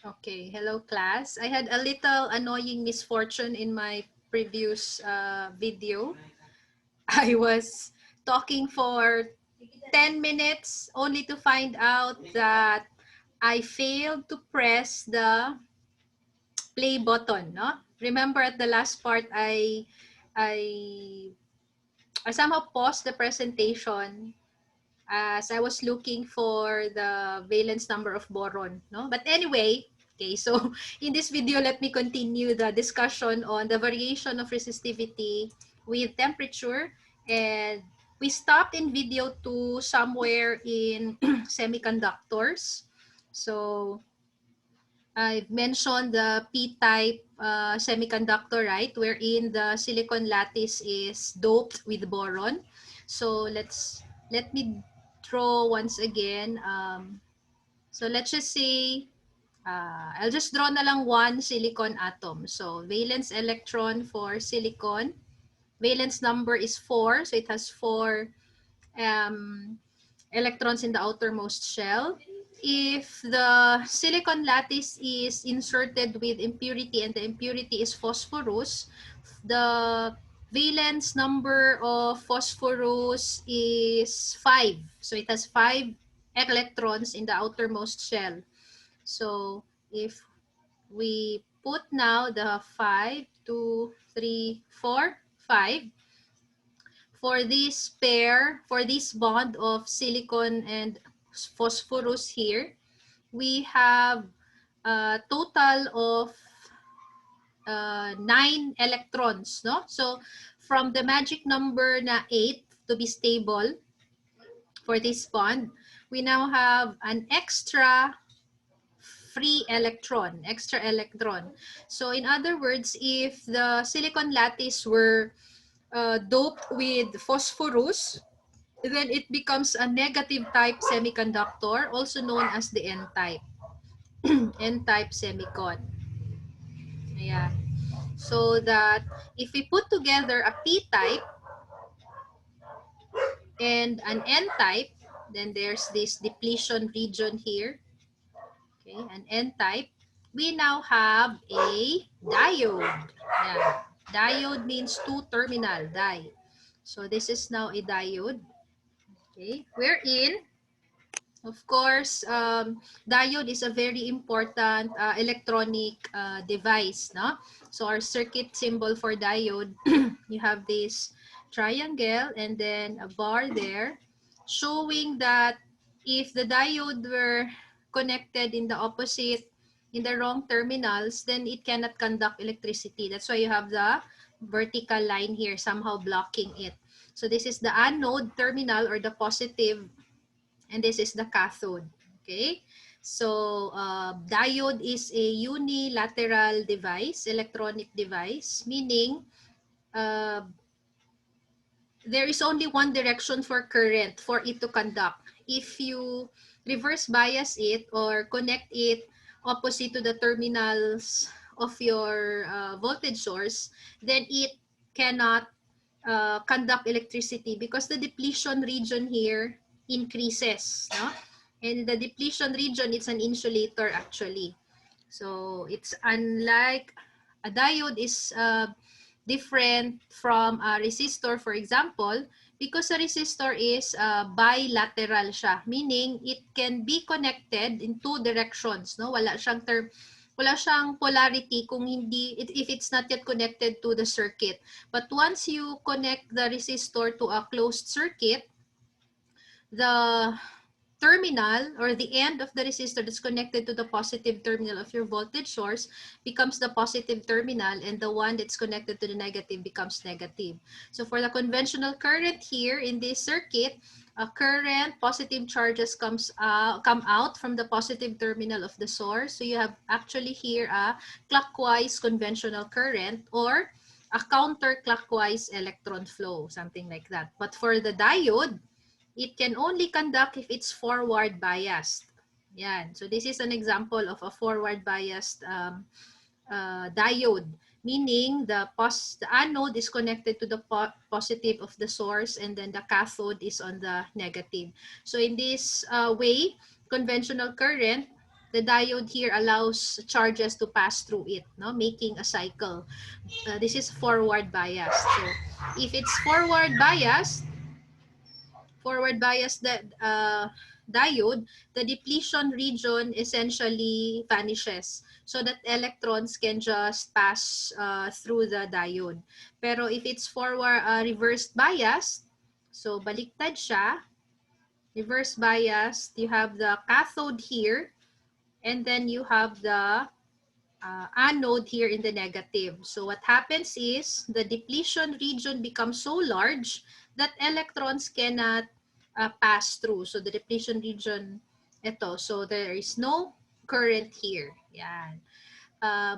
Okay, hello class. I had a little annoying misfortune in my previous video. I was talking for 10 minutes only to find out that I failed to press the play button, no? Remember at the last part I I somehow paused the presentation as I was looking for the valence number of boron, no? But anyway, okay, so in this video, let me continue the discussion on the variation of resistivity with temperature. And we stopped in video 2 somewhere in semiconductors. So I've mentioned the P-type semiconductor, right? Wherein the silicon lattice is doped with boron. So let me draw once again. So let's just say, I'll just draw na lang one silicon atom. So valence electron for silicon. Valence number is 4. So it has 4 um, electrons in the outermost shell. If the silicon lattice is inserted with impurity and the impurity is phosphorus, the valence number of phosphorus is 5. So it has 5 electrons in the outermost shell. So if we put now the 5, 2, 3, 4, 5, for this pair, for this bond of silicon and phosphorus here, we have a total of 9 electrons, no? So from the magic number na 8 to be stable for this bond, we now have an extra extra electron. So in other words, if the silicon lattice were doped with phosphorus, then it becomes a negative type semiconductor, also known as the N-type. N-type semicon. Ayan. So that if we put together a P-type and an N-type, then there's this depletion region here. Okay, an N-type. We now have a diode. Yeah. Diode means two-terminal, di. So this is now a diode. Okay, wherein, of course, diode is a very important electronic device, no? So our circuit symbol for diode, you have this triangle and then a bar there, showing that if the diode were connected in the opposite, in the wrong terminals, then it cannot conduct electricity. That's why you have the vertical line here, somehow blocking it. So this is the anode terminal or the positive, and this is the cathode. Okay, so diode is a unilateral device, electronic device, meaning uh, there is only one direction for current for it to conduct. If you reverse bias it or connect it opposite to the terminals of your voltage source, then it cannot conduct electricity because the depletion region here increases, no? And the depletion region, it's an insulator actually. So it's unlike a diode is different from a resistor, for example, because a resistor is bilateral siya, meaning it can be connected in two directions, no? Wala siyang polarity kung hindi, if it's not yet connected to the circuit. But once you connect the resistor to a closed circuit, the terminal or the end of the resistor that's connected to the positive terminal of your voltage source becomes the positive terminal, and the one that's connected to the negative becomes negative. So for the conventional current here in this circuit, a current, positive charges come out from the positive terminal of the source. So you have actually here a clockwise conventional current or a counterclockwise electron flow, something like that. But for the diode, it can only conduct if it's forward biased. Yan. So this is an example of a forward biased diode, meaning the anode is connected to the positive of the source and then the cathode is on the negative. So in this way, conventional current The diode here allows charges to pass through it, no, making a cycle. This is forward biased. So if it's forward bias that diode, the depletion region essentially vanishes so that electrons can just pass through the diode. Pero if it's forward reverse bias, so baliktad siya, reverse bias, you have the cathode here, and then you have the anode here in the negative. So what happens is the depletion region becomes so large that electrons cannot pass through. So the depletion region, ito. So there is no current here. Yan.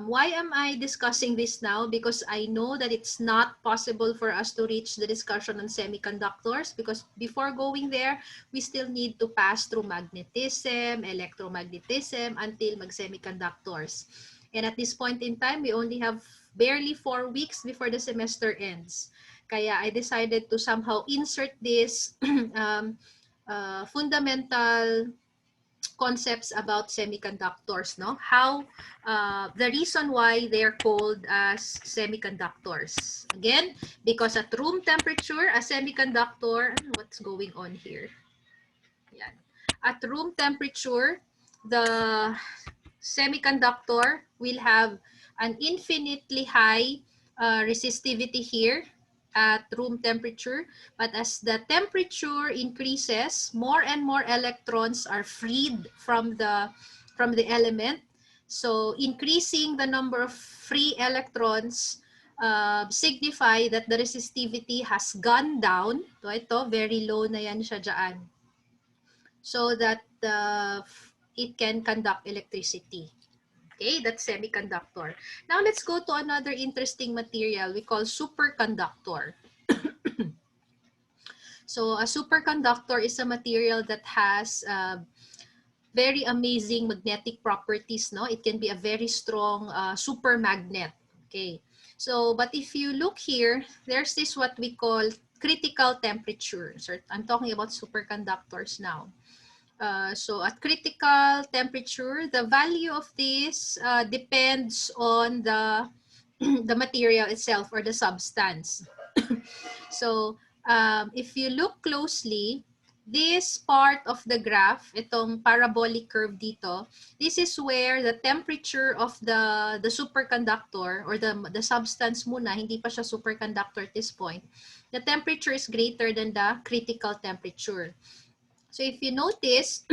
Why am I discussing this now? Because I know that it's not possible for us to reach the discussion on semiconductors, because before going there, we still need to pass through magnetism, electromagnetism, until mag-semiconductors. And at this point in time, we only have barely 4 weeks before the semester ends. Kaya I decided to somehow insert this fundamental concepts about semiconductors, no? How the reason why they're called as semiconductors. Again, because at room temperature, a semiconductor, what's going on here? Yan. At room temperature, the semiconductor will have an infinitely high resistivity here at room temperature, but as the temperature increases, more and more electrons are freed from the element. So increasing the number of free electrons signify that the resistivity has gone down. Ito, very low na yan siya dyan. So that it can conduct electricity. Okay, that's semiconductor. Now let's go to another interesting material we call superconductor. So a superconductor is a material that has very amazing magnetic properties, no? It can be a very strong super magnet. Okay, so but if you look here, there's this what we call critical temperature. So I'm talking about superconductors now. So at critical temperature, the value of this depends on the the material itself or the substance. So if you look closely, this part of the graph, itong parabolic curve dito, this is where the temperature of the superconductor or the substance muna, hindi pa siya superconductor at this point, the temperature is greater than the critical temperature. So if you notice,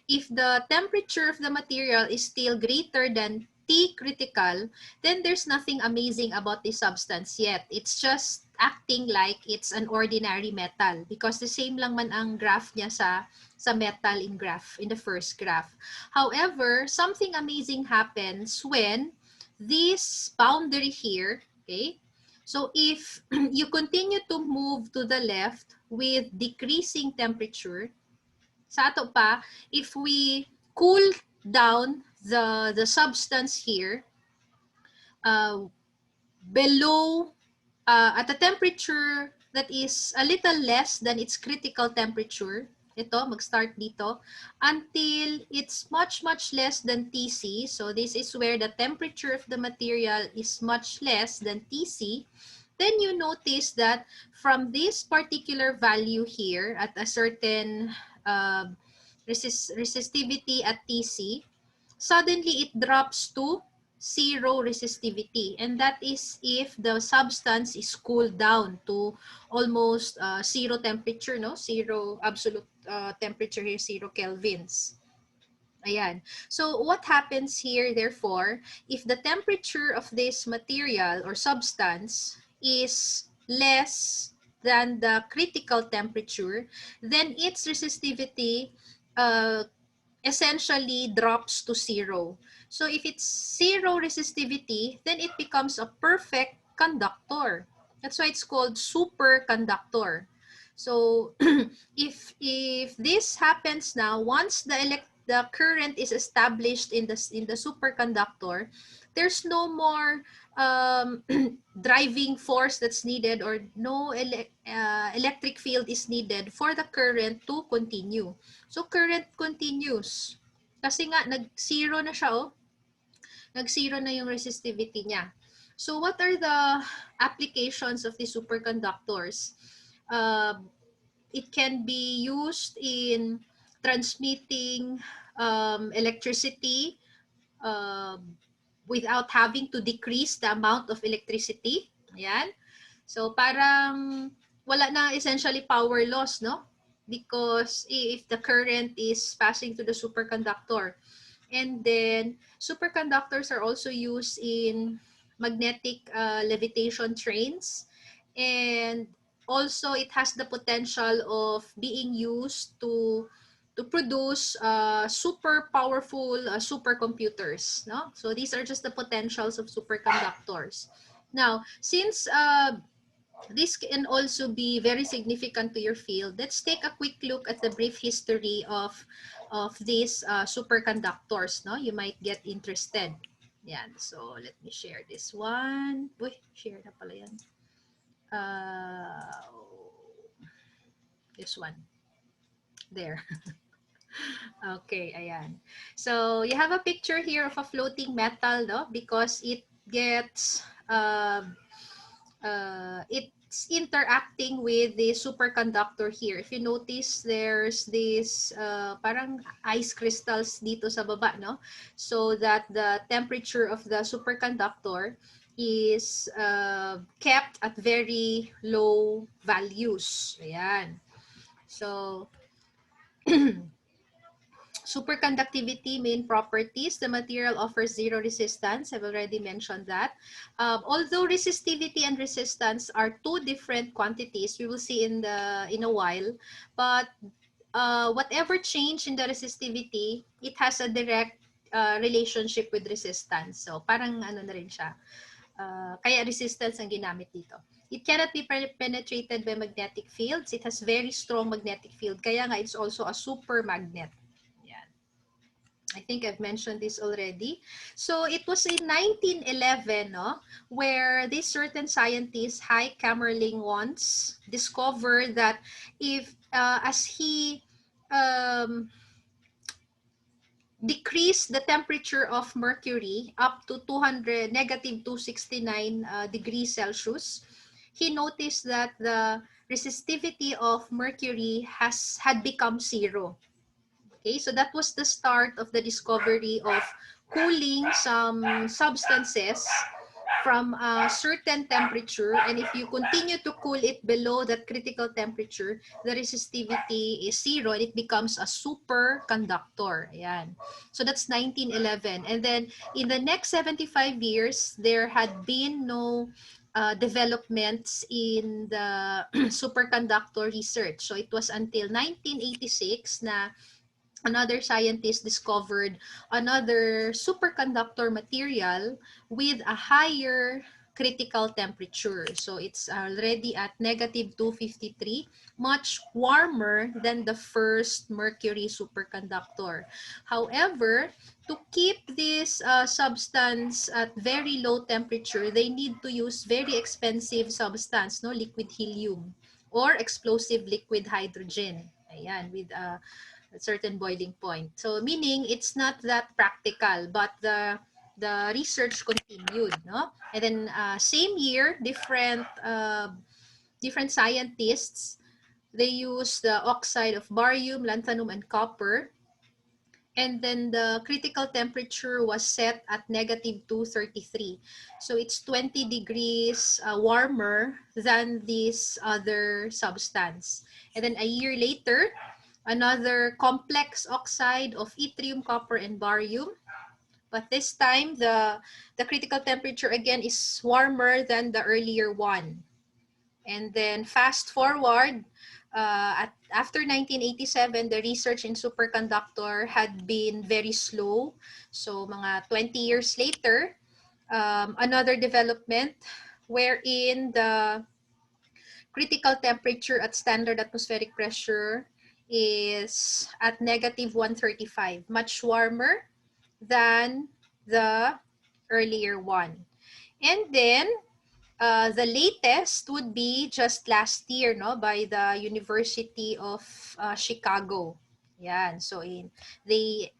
if the temperature of the material is still greater than T critical, then there's nothing amazing about this substance yet. It's just acting like it's an ordinary metal because the same lang man ang graph niya sa metal in the first graph. However, something amazing happens when this boundary here, okay? So if you continue to move to the left with decreasing temperature, sa ato pa, if we cool down the substance here below at a temperature that is a little less than its critical temperature, ito, mag-start dito, until it's much less than Tc. So this is where the temperature of the material is much less than Tc. Then you notice that from this particular value here at a certain resistivity at Tc, suddenly it drops to zero resistivity. And that is if the substance is cooled down to almost zero temperature, no? Zero absolute temperature here, 0 kelvins. Ayan. So what happens here, therefore, if the temperature of this material or substance is less than the critical temperature, then its resistivity essentially drops to zero. So if it's zero resistivity, then it becomes a perfect conductor. That's why it's called superconductor. So if this happens now, once the current is established in the superconductor, there's no more driving force that's needed, or no electric field is needed for the current to continue. So current continues. Kasi nga, nag-zero na siya, oh. Nag-zero na yung resistivity niya. So what are the applications of the superconductors? It can be used in transmitting electricity uh, without having to decrease the amount of electricity. Ayan. So parang wala na essentially power loss, no? Because if the current is passing to the superconductor. And then superconductors are also used in magnetic levitation trains, and also it has the potential of being used to produce super powerful supercomputers, no? So these are just the potentials of superconductors. Now, since this can also be very significant to your field, let's take a quick look at the brief history of these superconductors, no? You might get interested. Yan. So let me share this one. Uy, share na pala yan. This one. There. Okay, ayan. So you have a picture here of a floating metal, no? Because it gets it's interacting with the superconductor here. If you notice, there's this parang ice crystals dito sa baba, no? So that the temperature of the superconductor is kept at very low values. Ayan. So, superconductivity main properties, the material offers zero resistance. I've already mentioned that. Although resistivity and resistance are two different quantities, we will see in a while, but whatever change in the resistivity, it has a direct relationship with resistance. So parang ano na rin siya. Kaya resistance ang ginamit dito. It cannot be penetrated by magnetic fields. It has very strong magnetic field. Kaya nga it's also a super magnet. I think I've mentioned this already. So it was in 1911, no, where this certain scientist, High Kamerling, once discovered that if as he decreased the temperature of mercury up to 200 negative 269 degrees Celsius, he noticed that the resistivity of mercury had become zero. Okay, so that was the start of the discovery of cooling some substances from a certain temperature, and if you continue to cool it below that critical temperature, the resistivity is zero and it becomes a superconductor. Ayan. So that's 1911. And then in the next 75 years, there had been no developments in the superconductor research. So it was until 1986 na another scientist discovered another superconductor material with a higher critical temperature. So it's already at negative 253, much warmer than the first mercury superconductor. However, to keep this substance at very low temperature, they need to use very expensive substance, no, liquid helium or explosive liquid hydrogen. Ayan, with a certain boiling point. So meaning it's not that practical, but the research continued, no? And then same year, different scientists, they use the oxide of barium, lanthanum, and copper. And then the critical temperature was set at negative 233. So it's 20 degrees warmer than this other substance. And then a year later, another complex oxide of yttrium, copper, and barium. But this time, the critical temperature again is warmer than the earlier one. And then fast forward, after 1987, the research in superconductor had been very slow. So mga 20 years later, another development wherein the critical temperature at standard atmospheric pressure is at negative 135, much warmer than the earlier one. And then the latest would be just last year, no, by the University of Chicago. Yan. So they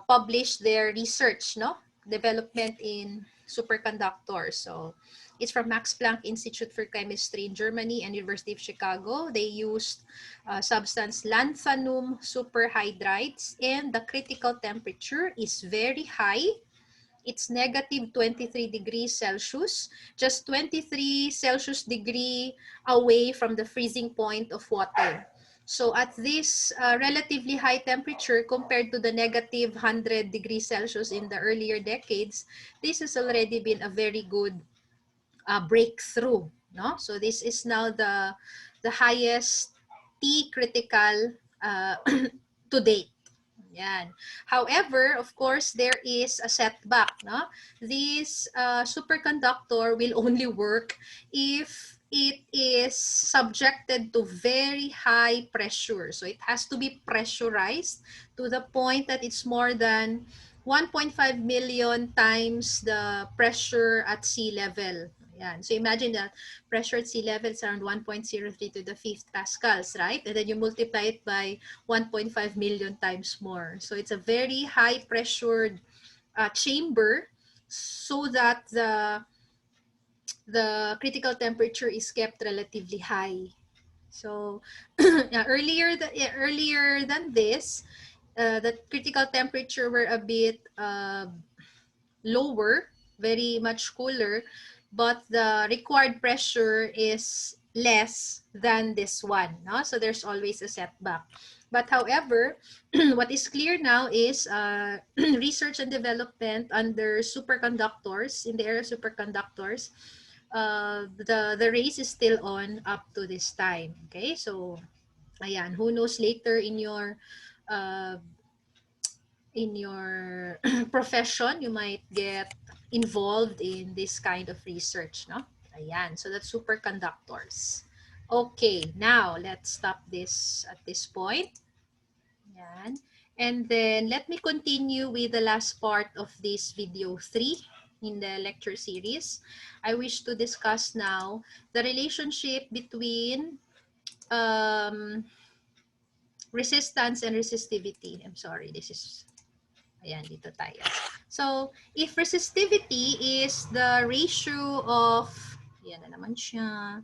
published their research, no, development in superconductors. So it's from Max Planck Institute for Chemistry in Germany and University of Chicago. They used substance lanthanum superhydrides, and the critical temperature is very high. It's negative 23 degrees Celsius, just 23 Celsius degree away from the freezing point of water. So at this relatively high temperature compared to the negative 100 degrees Celsius in the earlier decades, this has already been a very good breakthrough. No? So this is now the highest T critical to date. Yan. However, of course, there is a setback. No? This superconductor will only work if it is subjected to very high pressure. So it has to be pressurized to the point that it's more than 1.5 million times the pressure at sea level. Yan. So imagine that pressure at sea level is around 1.03 to the 5th pascals, right? And then you multiply it by 1.5 million times more. So it's a very high pressured chamber so that the critical temperature is kept relatively high. So earlier than this, the critical temperature were a bit lower, very much cooler, but the required pressure is less than this one. No? So there's always a setback. But however, what is clear now is research and development under superconductors, in the area of superconductors, the race is still on up to this time. Okay, so ayan, who knows later uh, in your profession, you might get involved in this kind of research, no? Ayan, so that's superconductors. Okay, now let's stop this at this point. Ayan. And then let me continue with the last part of this video 3 in the lecture series. I wish to discuss now the relationship between resistance and resistivity. I'm sorry, this is ayan, dito tayo. So, if resistivity is the ratio of, yan na naman siya,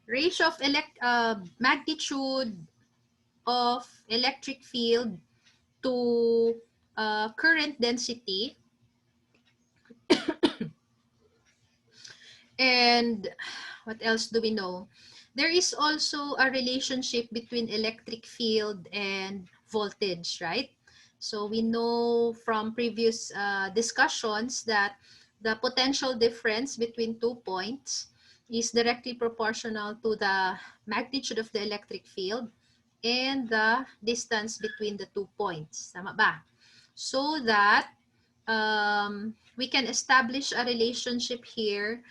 ratio of magnitude of electric field to current density, and what else do we know? There is also a relationship between electric field and voltage, right? So we know from previous discussions that the potential difference between 2 points is directly proportional to the magnitude of the electric field and the distance between the 2 points. Tama ba? So that we can establish a relationship here.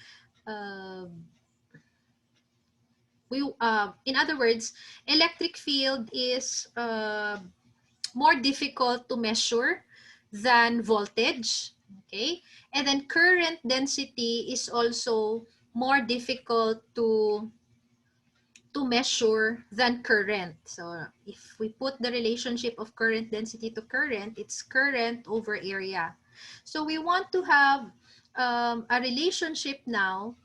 In other words, electric field is more difficult to measure than voltage, okay? And then current density is also more difficult to measure than current. So if we put the relationship of current density to current, it's current over area. So we want to have a relationship now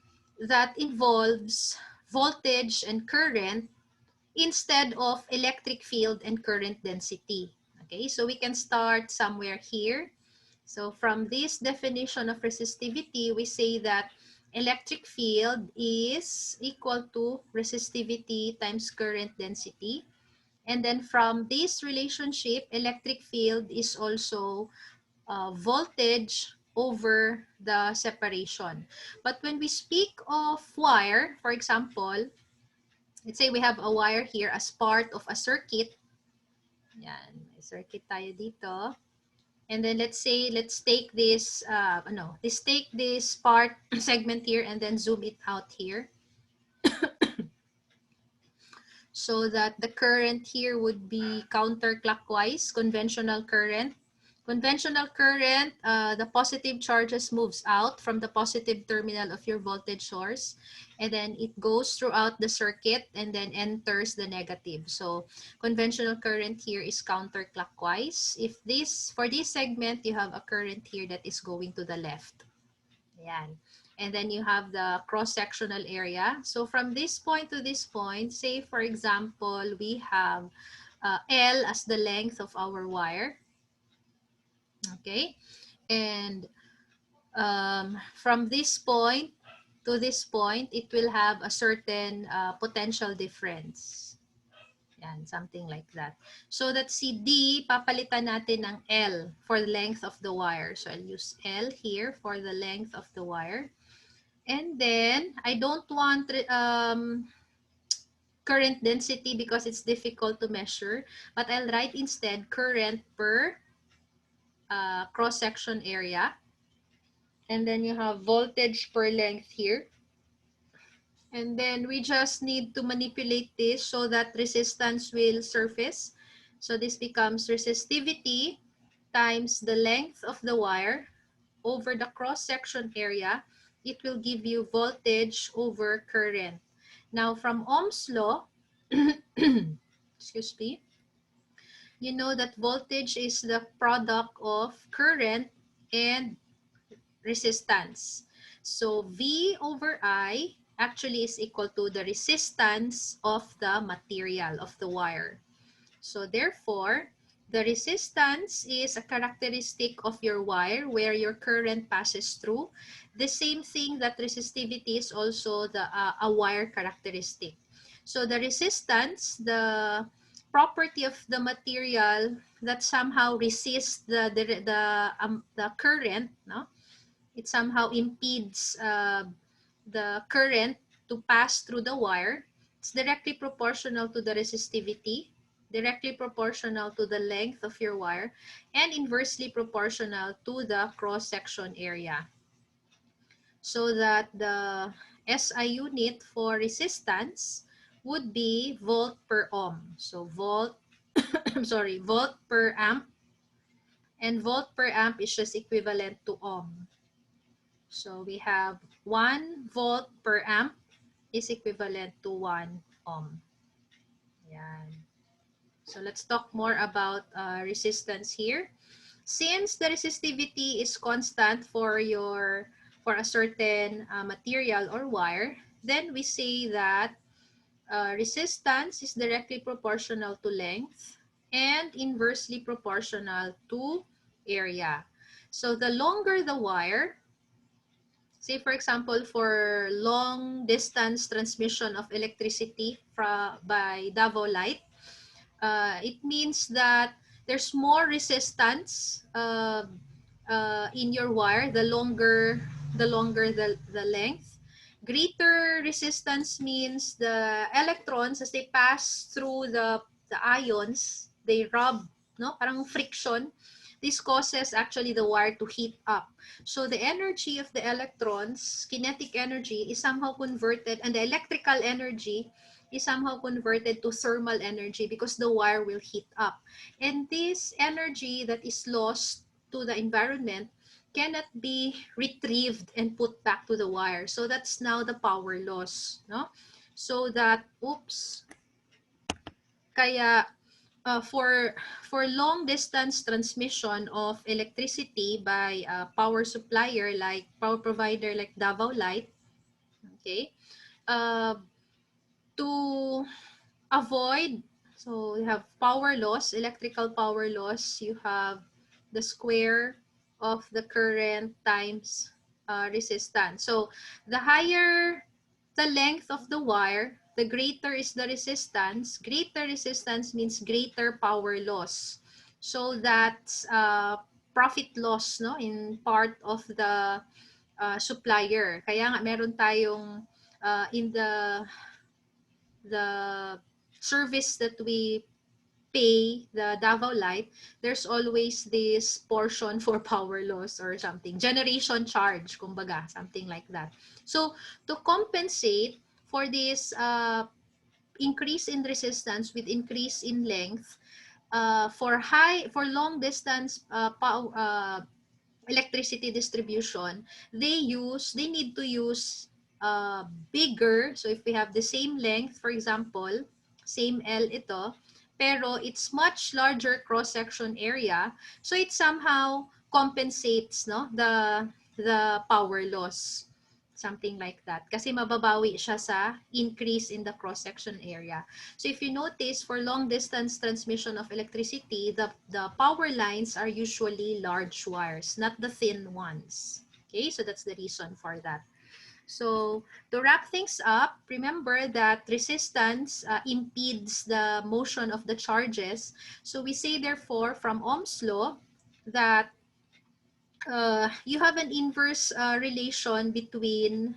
that involves voltage and current instead of electric field and current density. Okay, so we can start somewhere here. So from this definition of resistivity, we say that electric field is equal to resistivity times current density. And then from this relationship, electric field is also voltage over the separation. But when we speak of wire, for example, let's say we have a wire here as part of a circuit. Yan, may circuit tayo dito. And then let's take this, take this part segment here and then zoom it out here. So that the current here would be counterclockwise, conventional current. Conventional current, the positive charges moves out from the positive terminal of your voltage source, and then it goes throughout the circuit and then enters the negative. So conventional current here is counterclockwise. If this, for this segment, you have a current here that is going to the left. Ayan. And then you have the cross-sectional area. So from this point to this point, say for example, we have L as the length of our wire. Okay. And from this point to this point, it will have a certain potential difference. Yan, something like that. So that si D, papalitan natin ng L for the length of the wire. So I'll use L here for the length of the wire. And then, I don't want current density because it's difficult to measure. But I'll write instead current per cross-section area. And then you have voltage per length here. And then we just need to manipulate this so that resistance will surface. So this becomes resistivity times the length of the wire over the cross-section area. It will give you voltage over current. Now from Ohm's law, excuse me, you know that voltage is the product of current and resistance. So V over I actually is equal to the resistance of the material of the wire. So therefore, the resistance is a characteristic of your wire where your current passes through. The same thing that resistivity is also a wire characteristic. So the resistance, the property of the material that somehow resists the current, no? It somehow impedes the current to pass through the wire. It's directly proportional to the resistivity, directly proportional to the length of your wire, and inversely proportional to the cross-section area. So that the SI unit for resistance would be volt per ohm. So volt, I'm sorry, volt per amp, and volt per amp is just equivalent to ohm. So we have 1 volt per amp is equivalent to 1 ohm. Yan. So let's talk more about resistance here. Since the resistivity is constant for a certain material or wire, then we say that resistance is directly proportional to length and inversely proportional to area. So the longer the wire, say for example, for long distance transmission of electricity by Davao light, it means that there's more resistance in your wire the longer the length. Greater resistance means the electrons, as they pass through the ions, they rub, no, parang friction. This causes actually the wire to heat up. So the energy of the electrons, kinetic energy, is somehow converted, and the electrical energy is somehow converted to thermal energy because the wire will heat up. And this energy that is lost to the environment cannot be retrieved and put back to the wire. So that's now the power loss, no? So that, oops, kaya for long distance transmission of electricity by a power supplier like power provider like Davao Light, okay, to avoid, so you have power loss, electrical power loss, you have the square of the current times resistance. So the higher the length of the wire, the greater is the resistance. Greater resistance means greater power loss. So that's profit loss, no, in part of the supplier. Kaya nga meron tayong in the service that we pay the Davao Light, there's always this portion for power loss or something. Generation charge, kumbaga, something like that. So, to compensate for this increase in resistance with increase in length, for long distance electricity distribution, they need to use bigger. So if we have the same length, for example, same L ito, pero it's much larger cross-section area, so it somehow compensates, no, the power loss. Something like that. Kasi mababawi siya sa increase in the cross-section area. So if you notice, for long-distance transmission of electricity, the power lines are usually large wires, not the thin ones. Okay, so that's the reason for that. So to wrap things up, remember that resistance impedes the motion of the charges. So we say, therefore, from Ohm's law, that you have an inverse relation between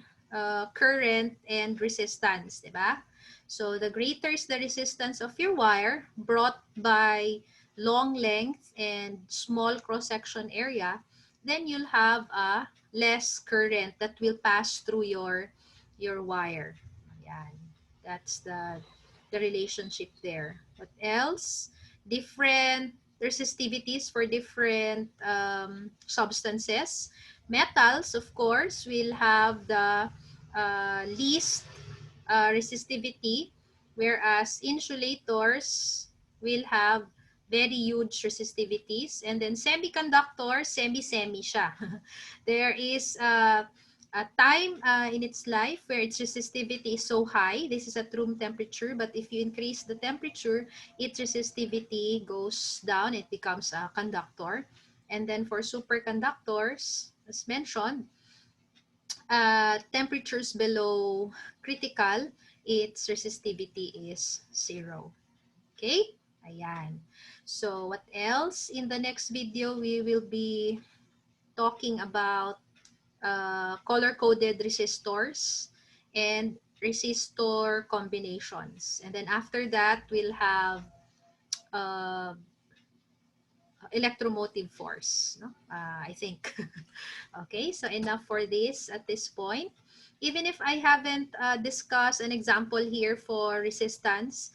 current and resistance, diba? So the greater is the resistance of your wire brought by long length and small cross-section area, then you'll have a less current that will pass through your wire. Ayan. That's the relationship there. What else? Different resistivities for different substances. Metals, of course, will have the least resistivity, whereas insulators will have very huge resistivities. And then semiconductor, semi-semi siya. There is a time in its life where its resistivity is so high. This is at room temperature, but if you increase the temperature, its resistivity goes down. It becomes a conductor. And then for superconductors, as mentioned, temperatures below critical, its resistivity is 0. Okay? Ayan. So, what else? In the next video, we will be talking about color-coded resistors and resistor combinations. And then after that, we'll have uh, electromotive force, no? I think. Okay, so enough for this at this point. Even if I haven't discussed an example here for resistance,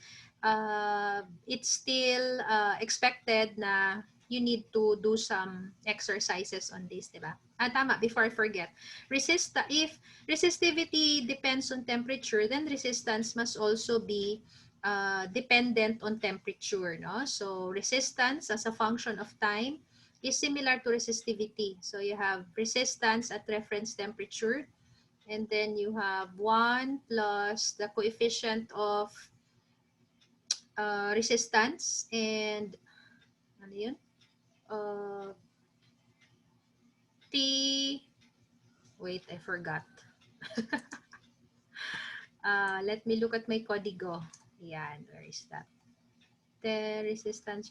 it's still expected na you need to do some exercises on this, diba? Tama, before I forget. If resistivity depends on temperature, then resistance must also be dependent on temperature, no? So resistance as a function of time is similar to resistivity. So you have resistance at reference temperature, and then you have 1 plus the coefficient of resistance, and ano yun? T, wait, I forgot. Let me look at my código. Yan, where is that? The resistance.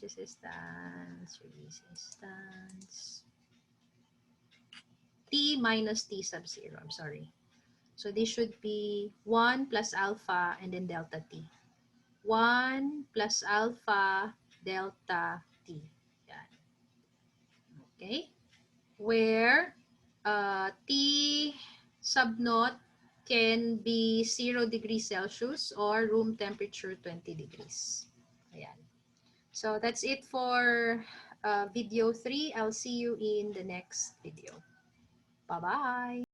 T minus T sub 0, I'm sorry. So this should be 1 plus alpha and then delta T. 1 plus alpha delta T. Yan. Okay? Where T sub naught can be 0 degrees Celsius or room temperature 20 degrees. Ayan. So that's it for video 3. I'll see you in the next video. Bye-bye.